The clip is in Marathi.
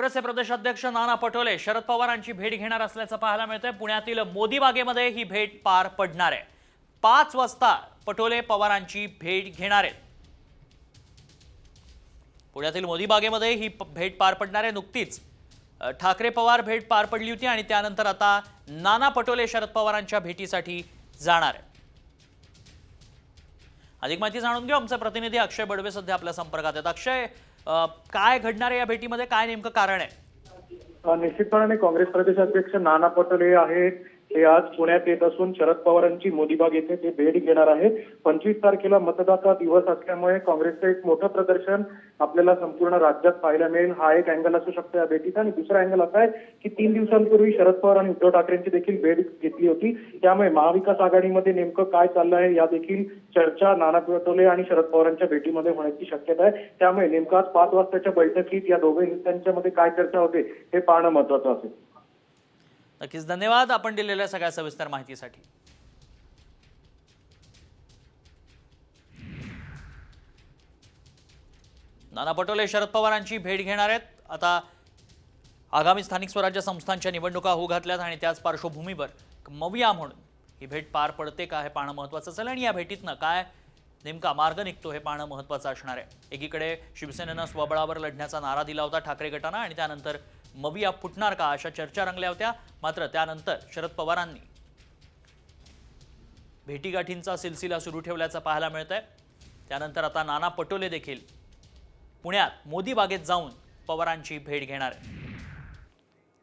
काँग्रेसचे प्रदेशाध्यक्ष नाना पटोले शरद पवारांची भेट घेणार असल्याचं पाहायला मिळतंय। पुण्यातील मोदी बागेमध्ये ही भेट पार पडणार आहे। 5 वाजता पटोले पवारांची भेट घेणार आहेत। पुण्यातील मोदी बागेमध्ये ही भेट पार पडणार आहे। नुकतीच ठाकरे पवार भेट पार पडली होती आणि त्यानंतर आता नाना पटोले शरद पवारांच्या भेटीसाठी जाणार आहेत। अधिक माहिती जाणून घेऊ, आमचे प्रतिनिधी अक्षय बडवे सध्या आपल्या संपर्कात आहेत। अक्षय, काय घडणार आहे या भेटीमध्ये, काय नेमकं कारण आहे? निश्चितपणे काँग्रेस प्रदेशाध्यक्ष नाना पटोले आहेत ते आज पुण्यात येत असून शरद पवारांची मोदीबाग येथे ते भेट घेणार आहे। 25 तारखेला मतदाता दिवस असल्यामुळे काँग्रेसचं एक मोठं प्रदर्शन आपल्याला संपूर्ण राज्यात पाहायला मिळेल। हा एक अँगल असू शकतो या भेटीचा। आणि दुसरा अँगल असा आहे की 3 दिवसांपूर्वी शरद पवार आणि उद्धव ठाकरेंची देखील भेट घेतली होती, त्यामुळे महाविकास आघाडीमध्ये नेमकं काय चाललं आहे या देखील चर्चा नाना पटोले आणि शरद पवारांच्या भेटीमध्ये होण्याची शक्यता आहे। त्यामुळे नेमकं आज 5 वाजताच्या बैठकीत या दोघे नेत्यांच्यामध्ये काय चर्चा होते हे पाहणं महत्त्वाचं असेल। नक्कीच, धन्यवाद आपण दिलेल्या सगळ्या सविस्तर माहितीसाठी। नाना पटोले शरद पवारांची भेट घेणार आहेत। आता आगामी स्थानिक स्वराज्य संस्थांच्या निवडणुका होऊ घातल्यात आणि त्याच पार्श्वभूमीवर मविया म्हणून ही भेट पार पडते का हे पाहणं महत्त्वाचं असेल आणि या भेटीतनं काय नेमका मार्ग निघतो हे पाहणं महत्त्वाचं असणार आहे। एकीकडे शिवसेनेनं स्वबळावर लढण्याचा नारा दिला होता ठाकरे गटानं आणि त्यानंतर मविया फुटणार का अशा चर्चा रंगल्या होत्या। मात्र त्यानंतर शरद पवारांनी भेटीगाठींचा सिलसिला सुरू ठेवल्याचं पाहायला मिळतंय। त्यानंतर आता नाना पटोले देखील पुण्यात मोदी बागेत जाऊन पवारांची भेट घेणार आहेत।